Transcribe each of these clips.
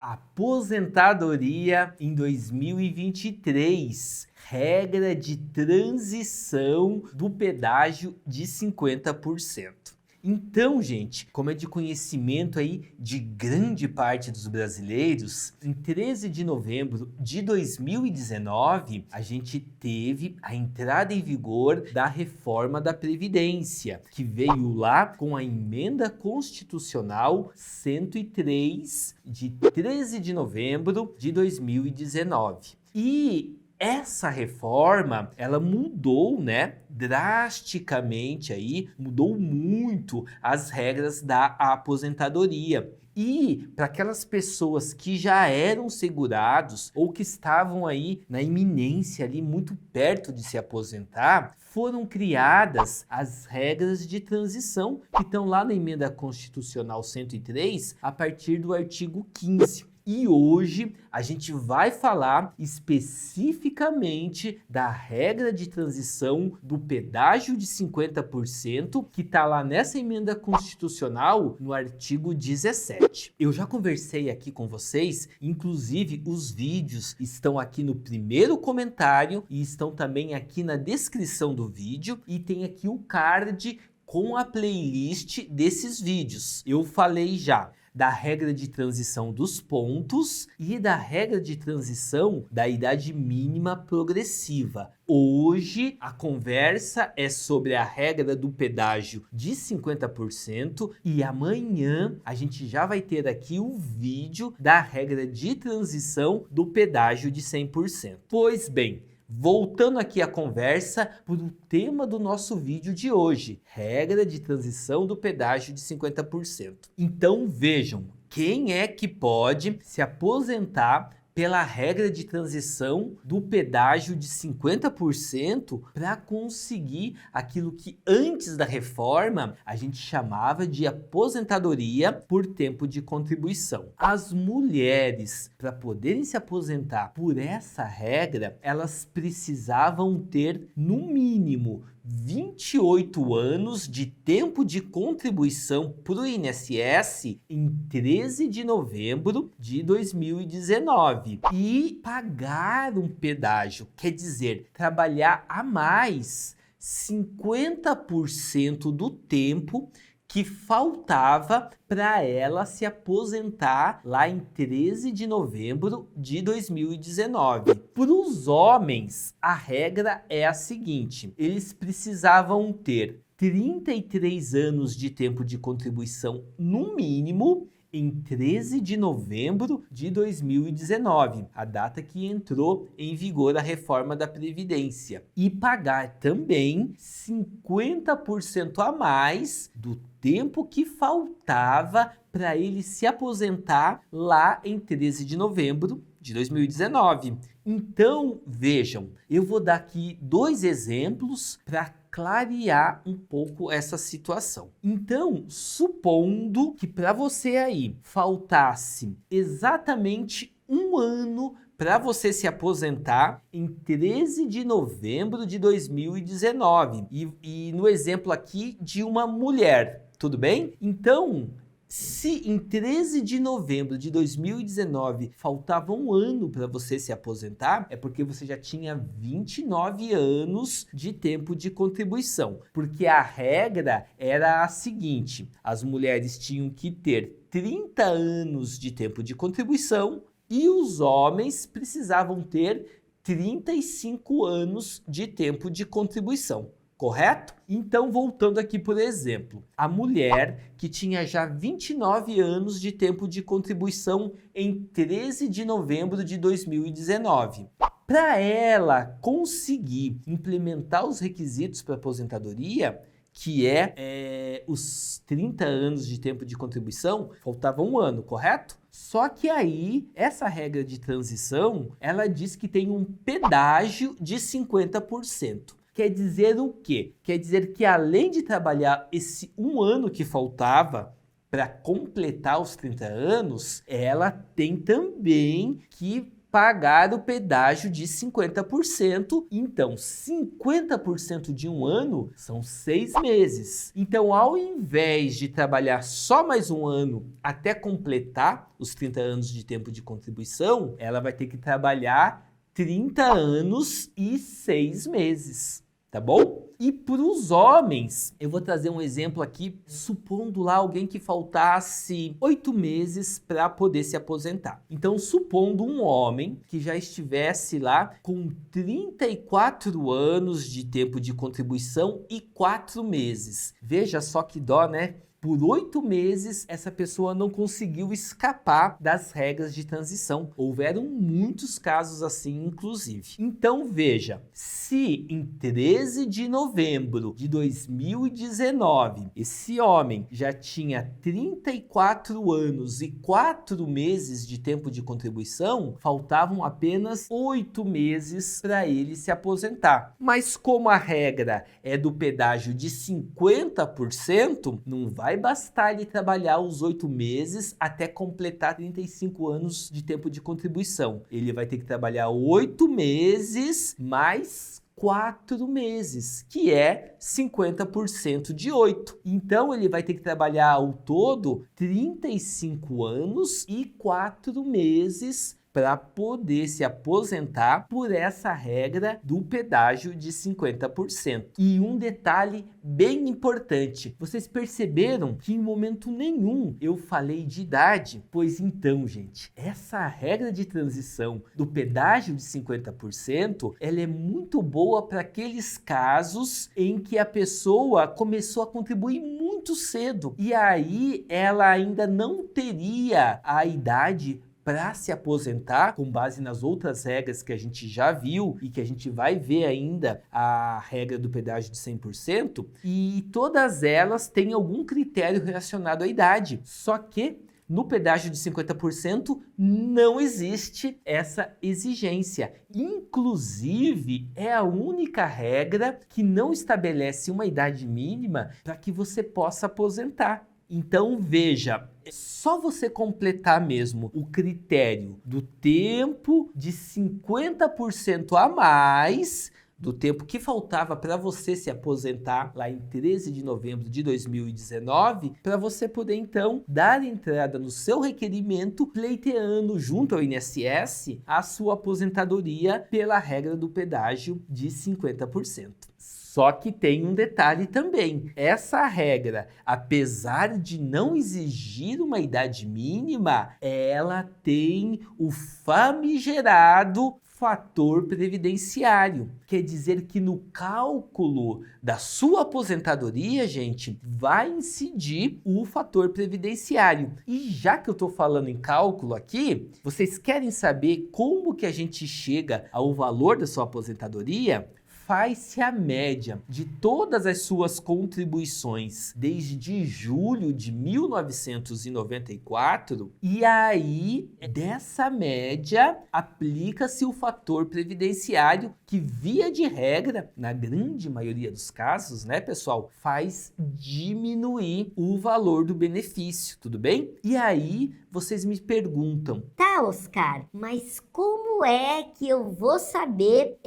Aposentadoria em 2023. Regra de transição do pedágio de 50%. Então, gente, como é de conhecimento aí de grande parte dos brasileiros, em 13 de novembro de 2019, a gente teve a entrada em vigor da reforma da Previdência, que veio lá com a emenda constitucional 103 de 13 de novembro de 2019. E essa reforma, ela mudou, drasticamente aí, mudou muito as regras da aposentadoria. E para aquelas pessoas que já eram segurados ou que estavam aí na iminência ali muito perto de se aposentar, foram criadas as regras de transição que estão lá na emenda constitucional 103, a partir do artigo 15. E hoje a gente vai falar especificamente da regra de transição do pedágio de 50% que está lá nessa emenda constitucional no artigo 17. Eu já conversei aqui com vocês, inclusive os vídeos estão aqui no primeiro comentário e estão também aqui na descrição do vídeo e tem aqui o card com a playlist desses vídeos. Eu falei já da regra de transição dos pontos e da regra de transição da idade mínima progressiva. Hoje a conversa é sobre a regra do pedágio de 50% e amanhã a gente já vai ter aqui o vídeo da regra de transição do pedágio de 100%. Pois bem, voltando aqui a conversa para o tema do nosso vídeo de hoje, regra de transição do pedágio de 50%. Então vejam, quem é que pode se aposentar pela regra de transição do pedágio de 50% para conseguir aquilo que antes da reforma a gente chamava de aposentadoria por tempo de contribuição. As mulheres, para poderem se aposentar por essa regra, elas precisavam ter no mínimo 28 anos de tempo de contribuição para o INSS em 13 de novembro de 2019 e pagar um pedágio, quer dizer, trabalhar a mais 50% do tempo que faltava para ela se aposentar lá em 13 de novembro de 2019. Para os homens, a regra é a seguinte: eles precisavam ter 33 anos de tempo de contribuição no mínimo em 13 de novembro de 2019, a data que entrou em vigor a reforma da Previdência, e pagar também 50% a mais do tempo que faltava para ele se aposentar lá em 13 de novembro de 2019. Então, vejam, eu vou dar aqui dois exemplos para clarear um pouco essa situação. Então, supondo que para você aí faltasse exatamente um ano para você se aposentar em 13 de novembro de 2019. E no exemplo aqui de uma mulher, tudo bem? Então, se em 13 de novembro de 2019 faltava um ano para você se aposentar, é porque você já tinha 29 anos de tempo de contribuição. Porque a regra era a seguinte: as mulheres tinham que ter 30 anos de tempo de contribuição e os homens precisavam ter 35 anos de tempo de contribuição. Correto? Então, voltando aqui, por exemplo, a mulher que tinha já 29 anos de tempo de contribuição em 13 de novembro de 2019. Para ela conseguir implementar os requisitos para aposentadoria, que é os 30 anos de tempo de contribuição, faltava um ano, correto? Só que aí, essa regra de transição, ela diz que tem um pedágio de 50%. Quer dizer o quê? Quer dizer que além de trabalhar esse um ano que faltava para completar os 30 anos, ela tem também que pagar o pedágio de 50%. Então, 50% de um ano são 6 meses. Então, ao invés de trabalhar só mais um ano até completar os 30 anos de tempo de contribuição, ela vai ter que trabalhar 30 anos e 6 meses. Tá bom? E para os homens, eu vou trazer um exemplo aqui, supondo lá alguém que faltasse 8 meses para poder se aposentar. Então, supondo um homem que já estivesse lá com 34 anos de tempo de contribuição e 4 meses. Veja só que dó, né? Por 8 meses, essa pessoa não conseguiu escapar das regras de transição. Houveram muitos casos assim, inclusive. Então, veja, se em 13 de novembro de 2019, esse homem já tinha 34 anos e 4 meses de tempo de contribuição, faltavam apenas 8 meses para ele se aposentar. Mas como a regra é do pedágio de 50%, não vai bastar ele trabalhar os 8 meses até completar 35 anos de tempo de contribuição. Ele vai ter que trabalhar 8 meses mais 4 meses, que é 50% de 8. Então, ele vai ter que trabalhar ao todo 35 anos e 4 meses para poder se aposentar por essa regra do pedágio de 50%. E um detalhe bem importante, vocês perceberam que em momento nenhum eu falei de idade? Pois então, gente, essa regra de transição do pedágio de 50%, ela é muito boa para aqueles casos em que a pessoa começou a contribuir muito cedo e aí ela ainda não teria a idade para se aposentar, com base nas outras regras que a gente já viu e que a gente vai ver ainda a regra do pedágio de 100%, e todas elas têm algum critério relacionado à idade. Só que no pedágio de 50% não existe essa exigência. Inclusive, é a única regra que não estabelece uma idade mínima para que você possa aposentar. Então, veja, é só você completar mesmo o critério do tempo de 50% a mais do tempo que faltava para você se aposentar lá em 13 de novembro de 2019, para você poder então dar entrada no seu requerimento pleiteando junto ao INSS a sua aposentadoria pela regra do pedágio de 50%. Só que tem um detalhe também. Essa regra, apesar de não exigir uma idade mínima, ela tem o famigerado fator previdenciário. Quer dizer que no cálculo da sua aposentadoria, gente, vai incidir o fator previdenciário. E já que eu estou falando em cálculo aqui, vocês querem saber como que a gente chega ao valor da sua aposentadoria? Faz-se a média de todas as suas contribuições desde julho de 1994 e aí, dessa média, aplica-se o fator previdenciário que, via de regra, na grande maioria dos casos, né, pessoal, faz diminuir o valor do benefício, tudo bem? E aí, vocês me perguntam... Tá, Oscar, mas como é que eu vou saber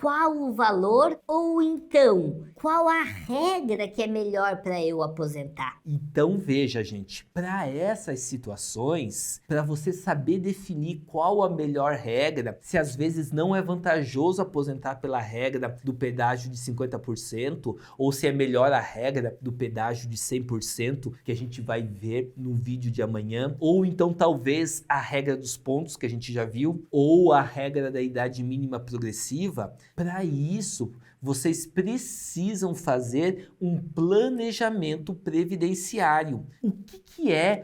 qual o valor ou então qual a regra que é melhor para eu aposentar? Então veja, gente, para essas situações, para você saber definir qual a melhor regra, se às vezes não é vantajoso aposentar pela regra do pedágio de 50% ou se é melhor a regra do pedágio de 100% que a gente vai ver no vídeo de amanhã, ou então talvez a regra dos pontos que a gente já viu, ou a regra da idade mínima progressiva. Para isso, vocês precisam fazer um planejamento previdenciário.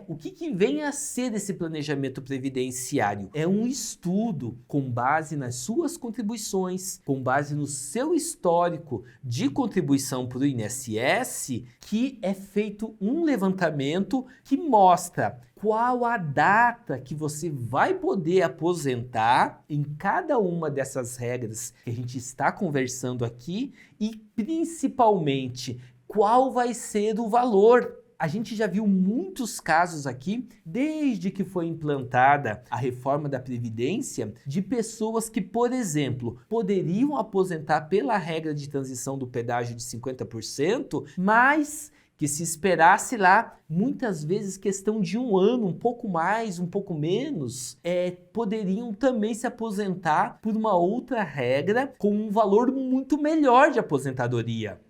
O que vem a ser esse planejamento previdenciário? É um estudo com base nas suas contribuições, com base no seu histórico de contribuição para o INSS, que é feito um levantamento que mostra qual a data que você vai poder aposentar em cada uma dessas regras que a gente está conversando aqui e, principalmente, qual vai ser o valor. A gente já viu muitos casos aqui, desde que foi implantada a reforma da Previdência, de pessoas que, por exemplo, poderiam aposentar pela regra de transição do pedágio de 50%, mas que se esperasse lá, muitas vezes questão de um ano, um pouco mais, um pouco menos, poderiam também se aposentar por uma outra regra com um valor muito melhor de aposentadoria.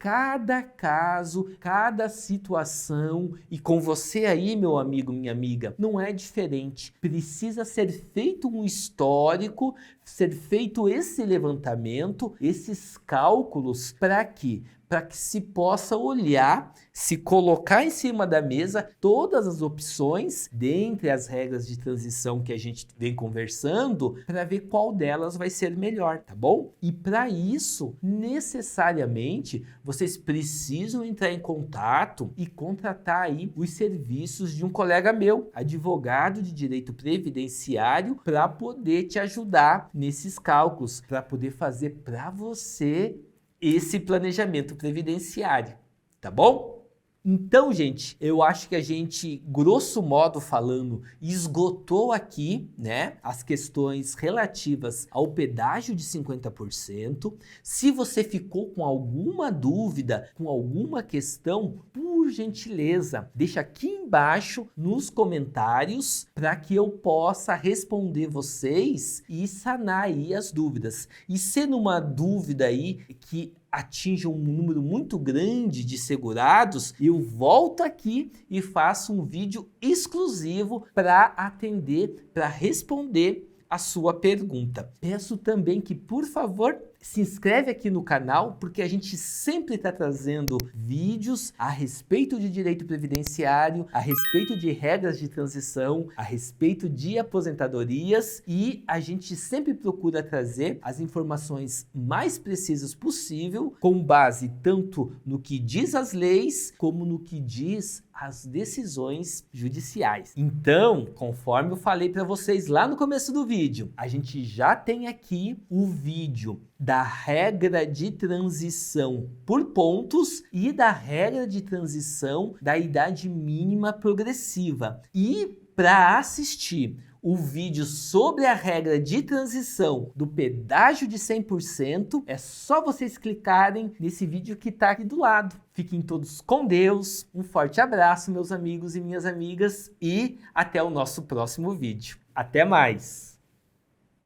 Cada caso, cada situação, e com você aí, meu amigo, minha amiga, não é diferente. Precisa ser feito um histórico, ser feito esse levantamento, esses cálculos, para quê? Para que se possa olhar, se colocar em cima da mesa todas as opções, dentre as regras de transição que a gente vem conversando, para ver qual delas vai ser melhor, tá bom? E para isso, necessariamente, vocês precisam entrar em contato e contratar aí os serviços de um colega meu, advogado de direito previdenciário, para poder te ajudar nesses cálculos, para poder fazer para você esse planejamento previdenciário, tá bom? Então, gente, eu acho que a gente, grosso modo falando, esgotou aqui, né, as questões relativas ao pedágio de 50%. Se você ficou com alguma dúvida, com alguma questão, por gentileza, deixa aqui embaixo nos comentários para que eu possa responder vocês e sanar aí as dúvidas. E sendo uma dúvida aí que atinja um número muito grande de segurados, eu volto aqui e faço um vídeo exclusivo para atender, para responder a sua pergunta. Peço também que, por favor, se inscreve aqui no canal, porque a gente sempre está trazendo vídeos a respeito de direito previdenciário, a respeito de regras de transição, a respeito de aposentadorias, e a gente sempre procura trazer as informações mais precisas possível, com base tanto no que diz as leis, como no que diz as decisões judiciais. Então, conforme eu falei para vocês lá no começo do vídeo, a gente já tem aqui o vídeo da regra de transição por pontos e da regra de transição da idade mínima progressiva. E para assistir o vídeo sobre a regra de transição do pedágio de 100%, é só vocês clicarem nesse vídeo que está aqui do lado. Fiquem todos com Deus, um forte abraço, meus amigos e minhas amigas, e até o nosso próximo vídeo. Até mais!